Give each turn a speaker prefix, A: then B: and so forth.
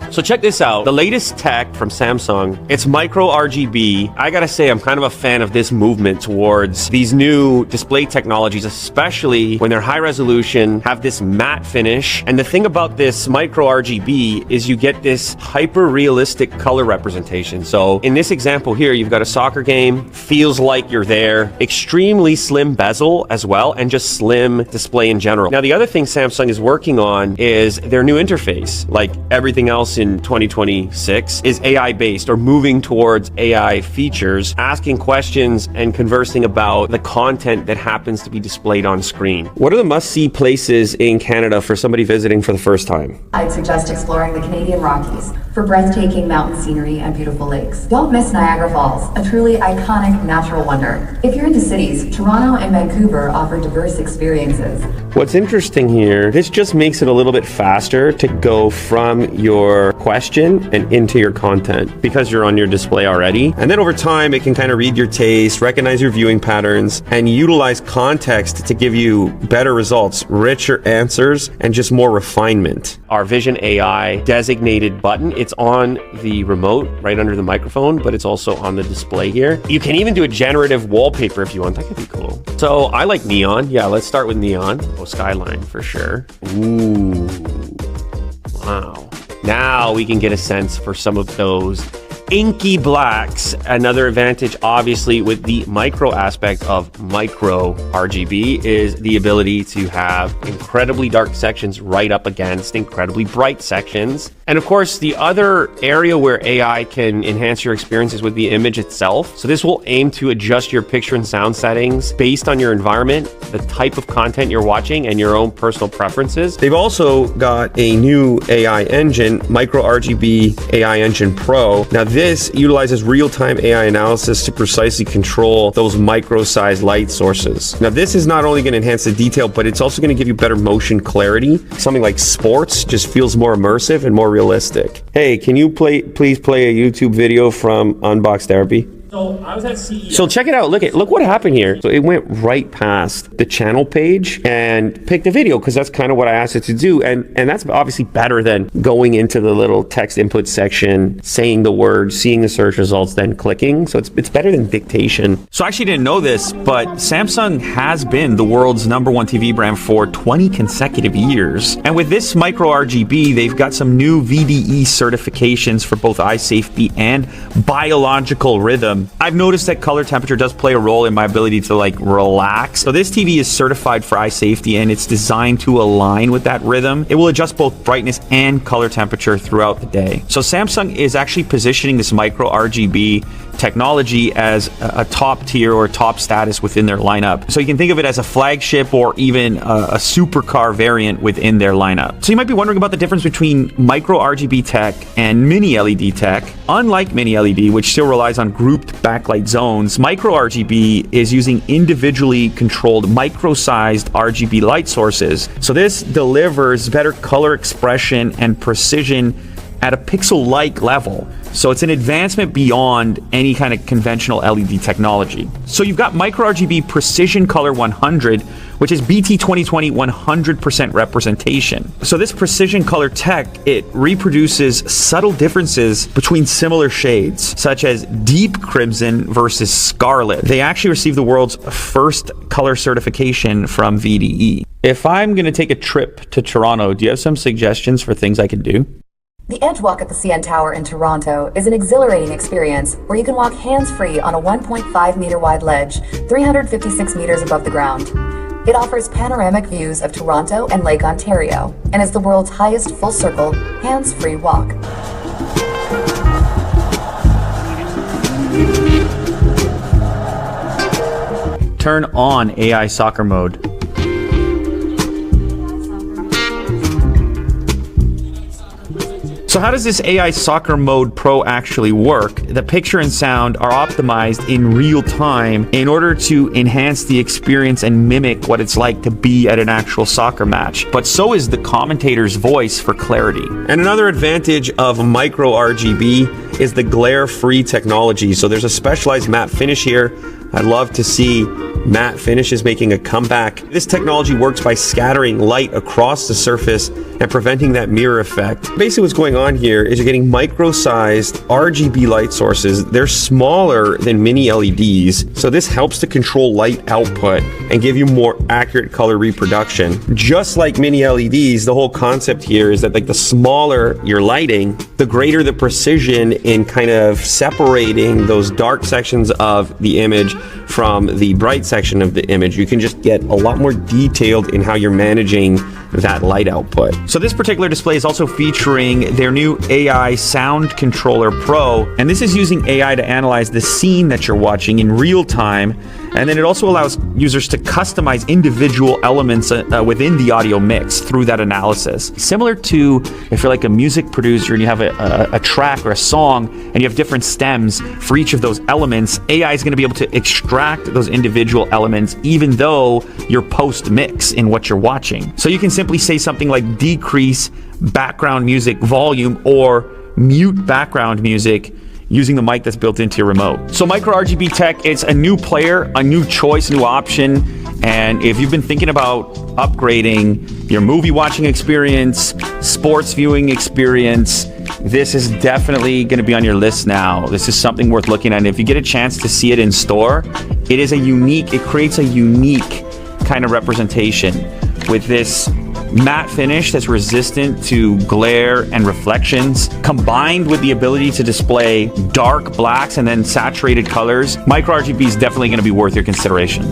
A: So check this out, the latest tech from Samsung, it's Micro RGB. I gotta say, I'm kind of a fan of this movement towards these new display technologies, especially when they're high resolution, have this matte finish. And the thing about this Micro RGB is you get this hyper realistic color representation. So in this example here, you've got a soccer game, feels like you're there, extremely slim bezel as well, and just slim display in general. Now, the other thing Samsung is working on is their new interface. Like everything else in 2026 is AI based or moving towards AI features, asking questions and conversing about the content that happens to be displayed on screen. What are the must-see places in Canada for somebody visiting for the first time?
B: I'd suggest exploring the Canadian Rockies for breathtaking mountain scenery and beautiful lakes. Don't miss Niagara Falls, a truly iconic natural wonder. If you're into cities, Toronto and Vancouver offer diverse experiences.
A: What's interesting here, this just makes it a little bit faster to go from your question and into your content because you're on your display already. And then over time, it can kind of read your taste, recognize your viewing patterns, and utilize context to give you better results, richer answers, and just more refinement. Our Vision AI designated button, it's on the remote right under the microphone, but it's also on the display here. You can even do a generative wallpaper if you want. That could be cool. So I like neon. Yeah, let's start with neon. Oh, skyline for sure. Ooh, wow. Now we can get a sense for some of those inky blacks. Another advantage, obviously, with the micro aspect of Micro RGB is the ability to have incredibly dark sections right up against incredibly bright sections. And of course, the other area where AI can enhance your experience is with the image itself. So this will aim to adjust your picture and sound settings based on your environment, the type of content you're watching, and your own personal preferences. They've also got a new AI engine, Micro RGB AI Engine Pro. Now, this utilizes real-time AI analysis to precisely control those micro-sized light sources. Now, this is not only going to enhance the detail, but it's also going to give you better motion clarity. Something like sports just feels more immersive and more realistic. Hey, can you please play a YouTube video from Unbox Therapy?
C: So I was at CES.
A: So check it out. Look what happened here. So it went right past the channel page and picked a video because that's kind of what I asked it to do. And that's obviously better than going into the little text input section, saying the words, seeing the search results, then clicking. So it's better than dictation.
C: So I actually didn't know this, but Samsung has been the world's #1 TV brand for 20 consecutive years. And with this Micro RGB, they've got some new VDE certifications for both eye safety and biological rhythm. I've noticed that color temperature does play a role in my ability to relax. So this TV is certified for eye safety and it's designed to align with that rhythm. It will adjust both brightness and color temperature throughout the day. So Samsung is actually positioning this Micro RGB technology as a top tier or top status within their lineup. So you can think of it as a flagship or even a supercar variant within their lineup. So you might be wondering about the difference between Micro RGB tech and Mini LED tech. Unlike Mini LED, which still relies on grouped backlight zones, Micro RGB is using individually controlled micro-sized RGB light sources. So this delivers better color expression and precision at a pixel-like level. So it's an advancement beyond any kind of conventional LED technology. So you've got Micro RGB Precision Color 100, which is BT 2020 100% representation. So this precision color tech, it reproduces subtle differences between similar shades, such as deep crimson versus scarlet. They actually received the world's first color certification from VDE. If I'm gonna take a trip to Toronto, do you have some suggestions for things I can do?
B: The Edge Walk at the CN Tower in Toronto is an exhilarating experience where you can walk hands-free on a 1.5 meter wide ledge, 356 meters above the ground. It offers panoramic views of Toronto and Lake Ontario and is the world's highest full-circle, hands-free walk.
C: Turn on AI soccer mode. So how does this AI Soccer Mode Pro actually work? The picture and sound are optimized in real time in order to enhance the experience and mimic what it's like to be at an actual soccer match. But so is the commentator's voice for clarity.
A: And another advantage of Micro RGB is the glare-free technology. So there's a specialized matte finish here. I'd love to see matte finishes making a comeback. This technology works by scattering light across the surface and preventing that mirror effect. Basically what's going on here is you're getting micro-sized RGB light sources. They're smaller than mini LEDs, so this helps to control light output and give you more accurate color reproduction. Just like mini LEDs, the whole concept here is that like the smaller your lighting, the greater the precision in kind of separating those dark sections of the image from the bright section of the image. You can just get a lot more detailed in how you're managing that light output.
C: So this particular display is also featuring their new AI Sound Controller Pro, and this is using AI to analyze the scene that you're watching in real time, and then it also allows users to customize individual elements within the audio mix through that analysis. Similar to if you're like a music producer and you have a track or a song and you have different stems for each of those elements, AI is going to be able to extract those individual elements even though you're post-mix in what you're watching. So you can simply say something like decrease background music volume or mute background music using the mic that's built into your remote. So Micro RGB tech, it's a new player, a new choice, a new option. And if you've been thinking about upgrading your movie watching experience, sports viewing experience, this is definitely going to be on your list now. This is something worth looking at. And if you get a chance to see it in store, it creates a unique kind of representation with this matte finish that's resistant to glare and reflections, combined with the ability to display dark blacks and then saturated colors. Micro RGB is definitely going to be worth your consideration.